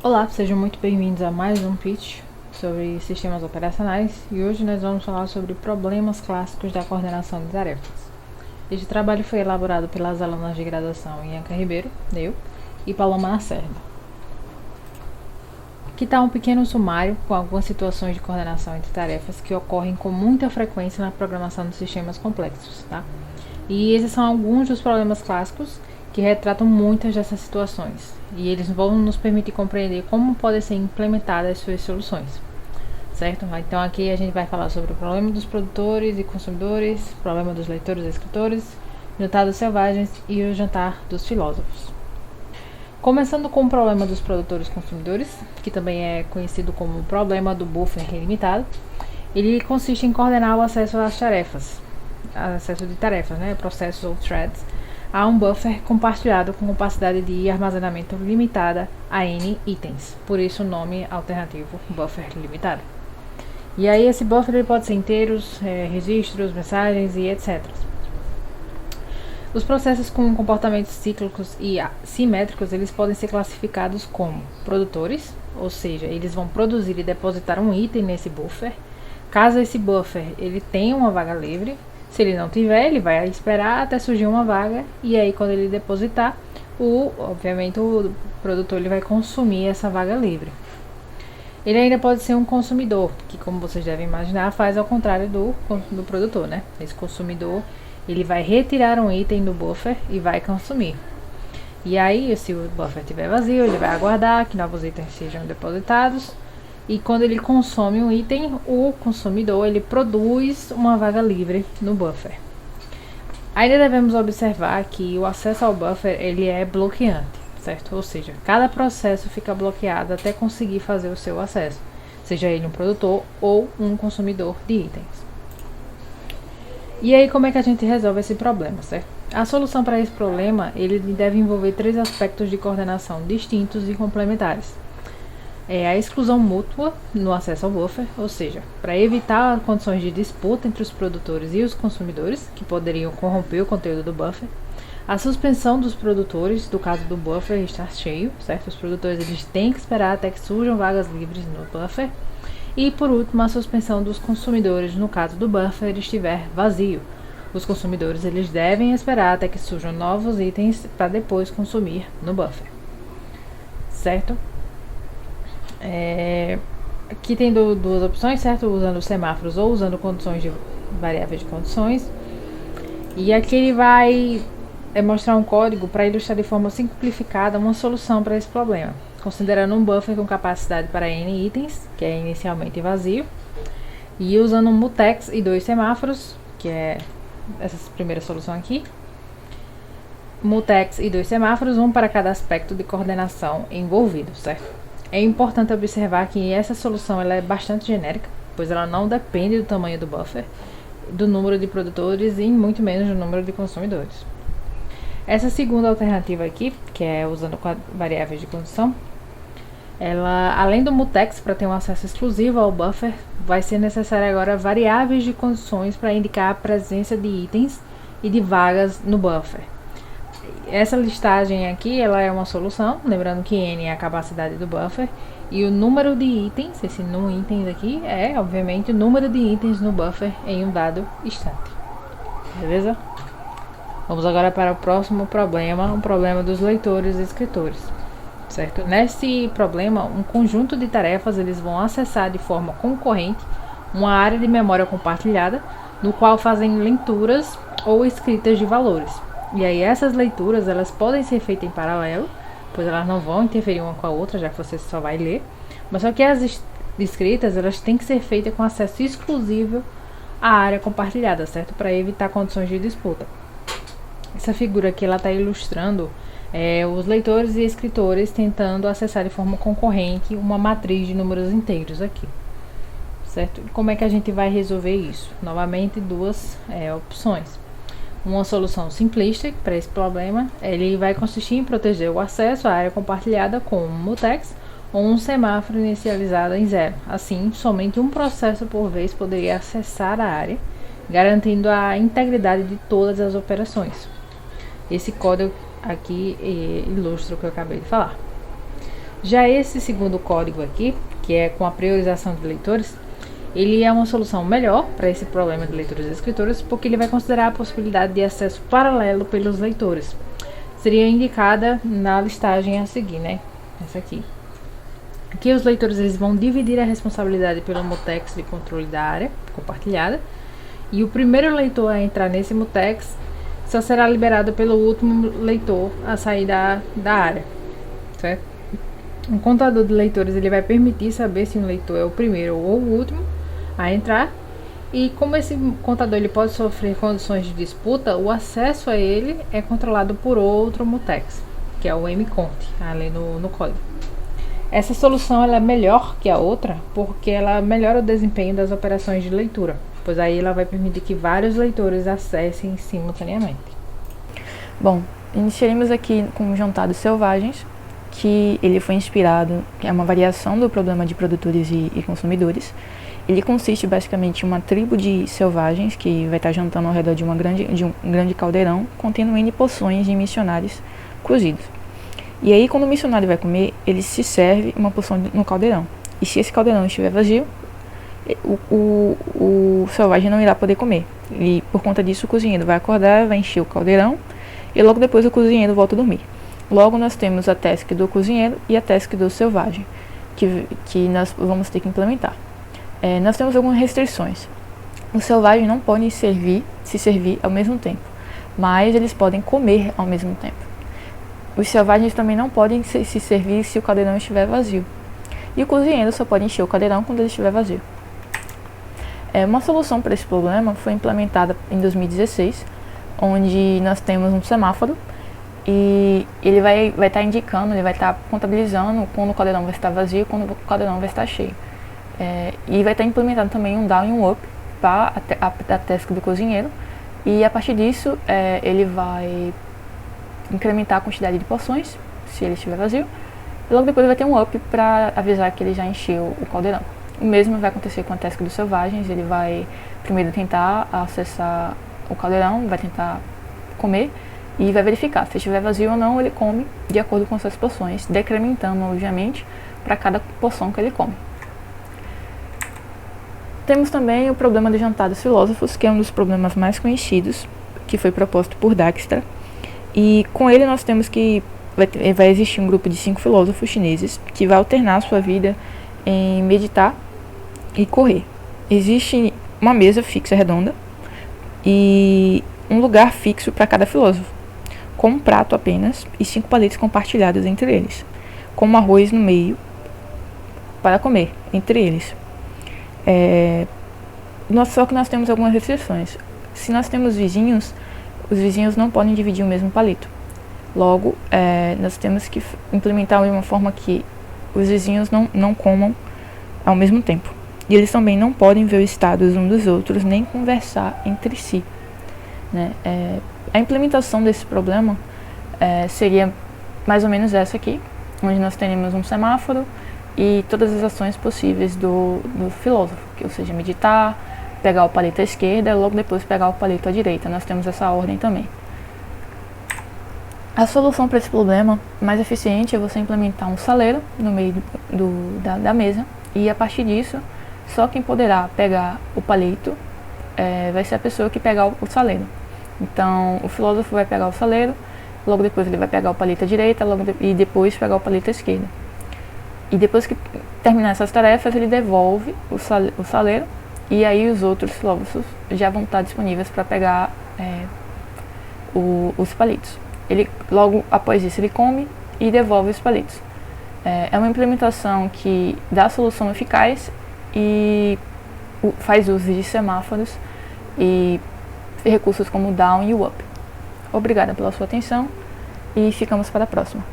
Olá, sejam muito bem-vindos a mais um pitch sobre sistemas operacionais e hoje nós vamos falar sobre problemas clássicos da coordenação de tarefas. Este trabalho foi elaborado pelas alunas de graduação Ianca Ribeiro, eu, e Paloma Lacerda. Aqui está um pequeno sumário com algumas situações de coordenação entre tarefas que ocorrem com muita frequência na programação de sistemas complexos, tá? E esses são alguns dos problemas clássicos que retratam muitas dessas situações, e eles vão nos permitir compreender como podem ser implementadas as suas soluções, certo? Então aqui a gente vai falar sobre o problema dos produtores e consumidores, o problema dos leitores e escritores, o jantar dos selvagens e o jantar dos filósofos. Começando com o problema dos produtores e consumidores, que também é conhecido como o problema do buffer ilimitado, ele consiste em coordenar o acesso às tarefas, acesso de tarefas, processos ou threads, a um buffer compartilhado com capacidade de armazenamento limitada a N itens, por isso o nome alternativo buffer limitado. E aí esse buffer ele pode ser inteiros, registros, mensagens e etc. Os processos com comportamentos cíclicos e simétricos eles podem ser classificados como produtores, ou seja, eles vão produzir e depositar um item nesse buffer. Caso esse buffer ele tenha uma vaga livre, se ele não tiver, ele vai esperar até surgir uma vaga e aí quando ele depositar, obviamente o produtor ele vai consumir essa vaga livre. Ele ainda pode ser um consumidor, que como vocês devem imaginar, faz ao contrário do produtor, né? Esse consumidor, ele vai retirar um item do buffer e vai consumir. E aí, se o buffer estiver vazio, ele vai aguardar que novos itens sejam depositados. E quando ele consome um item, o consumidor ele produz uma vaga livre no buffer. Ainda devemos observar que o acesso ao buffer ele é bloqueante, certo? Ou seja, cada processo fica bloqueado até conseguir fazer o seu acesso, seja ele um produtor ou um consumidor de itens. E aí como é que a gente resolve esse problema, certo? A solução para esse problema ele deve envolver três aspectos de coordenação distintos e complementares. A exclusão mútua no acesso ao buffer, ou seja, para evitar condições de disputa entre os produtores e os consumidores, que poderiam corromper o conteúdo do buffer. A suspensão dos produtores, do caso do buffer estar cheio, certo? Os produtores eles têm que esperar até que surjam vagas livres no buffer. E por último, a suspensão dos consumidores, no caso do buffer estiver vazio. Os consumidores eles devem esperar até que surjam novos itens para depois consumir no buffer, certo? Aqui tem duas opções, certo? Usando semáforos ou usando condições de variáveis de condições. E aqui ele vai mostrar um código para ilustrar de forma simplificada uma solução para esse problema, considerando um buffer com capacidade para N itens, que é inicialmente vazio, e usando um mutex e dois semáforos, que é essa primeira solução aqui. Mutex e dois semáforos, um para cada aspecto de coordenação envolvido, certo? É importante observar que essa solução ela é bastante genérica, pois ela não depende do tamanho do buffer, do número de produtores e muito menos do número de consumidores. Essa segunda alternativa aqui, que é usando variáveis de condição, ela, além do mutex para ter um acesso exclusivo ao buffer, vai ser necessário agora variáveis de condições para indicar a presença de itens e de vagas no buffer. Essa listagem aqui ela é uma solução, lembrando que N é a capacidade do buffer e o número de itens, esse num itens aqui é obviamente o número de itens no buffer em um dado instante. Beleza? Vamos agora para o próximo problema, o problema dos leitores e escritores, certo? Nesse problema, um conjunto de tarefas eles vão acessar de forma concorrente uma área de memória compartilhada, no qual fazem leituras ou escritas de valores. E aí essas leituras elas podem ser feitas em paralelo, pois elas não vão interferir uma com a outra, já que você só vai ler. Mas só que as escritas elas têm que ser feitas com acesso exclusivo à área compartilhada, certo? Para evitar condições de disputa. Essa figura aqui ela está ilustrando os leitores e escritores tentando acessar de forma concorrente uma matriz de números inteiros aqui, certo? E como é que a gente vai resolver isso? Novamente duas opções. Uma solução simplista para esse problema, ele vai consistir em proteger o acesso à área compartilhada com um mutex ou um semáforo inicializado em 0. Assim, somente um processo por vez poderia acessar a área, garantindo a integridade de todas as operações. Esse código aqui ilustra o que eu acabei de falar. Já esse segundo código aqui, que é com a priorização de leitores, ele é uma solução melhor para esse problema de leitores e escritores, porque ele vai considerar a possibilidade de acesso paralelo pelos leitores. Seria indicada na listagem a seguir, né? Essa aqui. Aqui os leitores eles vão dividir a responsabilidade pelo mutex de controle da área compartilhada, e o primeiro leitor a entrar nesse mutex só será liberado pelo último leitor a sair da área, certo? Um contador de leitores ele vai permitir saber se um leitor é o primeiro ou o último a entrar, e como esse contador ele pode sofrer condições de disputa, o acesso a ele é controlado por outro mutex, que é o mcont, ali no código. Essa solução ela é melhor que a outra porque ela melhora o desempenho das operações de leitura, pois aí ela vai permitir que vários leitores acessem simultaneamente. Bom, iniciaremos aqui com Juntados Selvagens, que ele foi inspirado, é uma variação do problema de produtores e consumidores. Ele consiste basicamente em uma tribo de selvagens que vai estar jantando ao redor de um grande caldeirão contendo N poções de missionários cozidos. E aí, quando o missionário vai comer, ele se serve uma poção no caldeirão. E se esse caldeirão estiver vazio, o selvagem não irá poder comer. E por conta disso, o cozinheiro vai acordar, vai encher o caldeirão e logo depois o cozinheiro volta a dormir. Logo, nós temos a task do cozinheiro e a task do selvagem, que nós vamos ter que implementar. Nós temos algumas restrições. Os selvagens não podem se servir ao mesmo tempo, mas eles podem comer ao mesmo tempo. Os selvagens também não podem se servir se o caldeirão estiver vazio. E o cozinheiro só pode encher o caldeirão quando ele estiver vazio. Uma solução para esse problema foi implementada em 2016, onde nós temos um semáforo e ele vai estar indicando, ele vai estar contabilizando quando o caldeirão vai estar vazio e quando o caldeirão vai estar cheio. E vai estar implementando também um down e um up para a task do cozinheiro, e a partir disso ele vai incrementar a quantidade de poções se ele estiver vazio, e logo depois vai ter um up para avisar que ele já encheu o caldeirão. O mesmo vai acontecer com a task dos selvagens. Ele vai primeiro tentar acessar o caldeirão, vai tentar comer e vai verificar se estiver vazio ou não. Ele come de acordo com suas poções, decrementando obviamente para cada poção que ele come. Temos também o problema do jantar dos filósofos, que é um dos problemas mais conhecidos, que foi proposto por Dijkstra. E com ele nós temos que vai existir um grupo de 5 filósofos chineses que vai alternar sua vida em meditar e correr. Existe uma mesa fixa redonda e um lugar fixo para cada filósofo, com um prato apenas e 5 palitos compartilhados entre eles, com um arroz no meio para comer entre eles. Só que nós temos algumas restrições. Se nós temos vizinhos, os vizinhos não podem dividir o mesmo palito. Logo, nós temos que implementar de uma forma que os vizinhos não comam ao mesmo tempo. E eles também não podem ver o status um dos outros, nem conversar entre si, né? A implementação desse problema seria mais ou menos essa aqui, onde nós teremos um semáforo e todas as ações possíveis do filósofo, ou seja, meditar, pegar o palito à esquerda e logo depois pegar o palito à direita. Nós temos essa ordem também. A solução para esse problema mais eficiente é você implementar um saleiro no meio da mesa, e a partir disso, só quem poderá pegar o palito vai ser a pessoa que pegar o saleiro. Então, o filósofo vai pegar o saleiro, logo depois ele vai pegar o palito à direita e depois pegar o palito à esquerda. E depois que terminar essas tarefas, ele devolve o saleiro, e aí os outros filósofos já vão estar disponíveis para pegar os palitos. Logo após isso, ele come e devolve os palitos. É uma implementação que dá a solução eficaz e faz uso de semáforos e recursos como o down e o up. Obrigada pela sua atenção e ficamos para a próxima.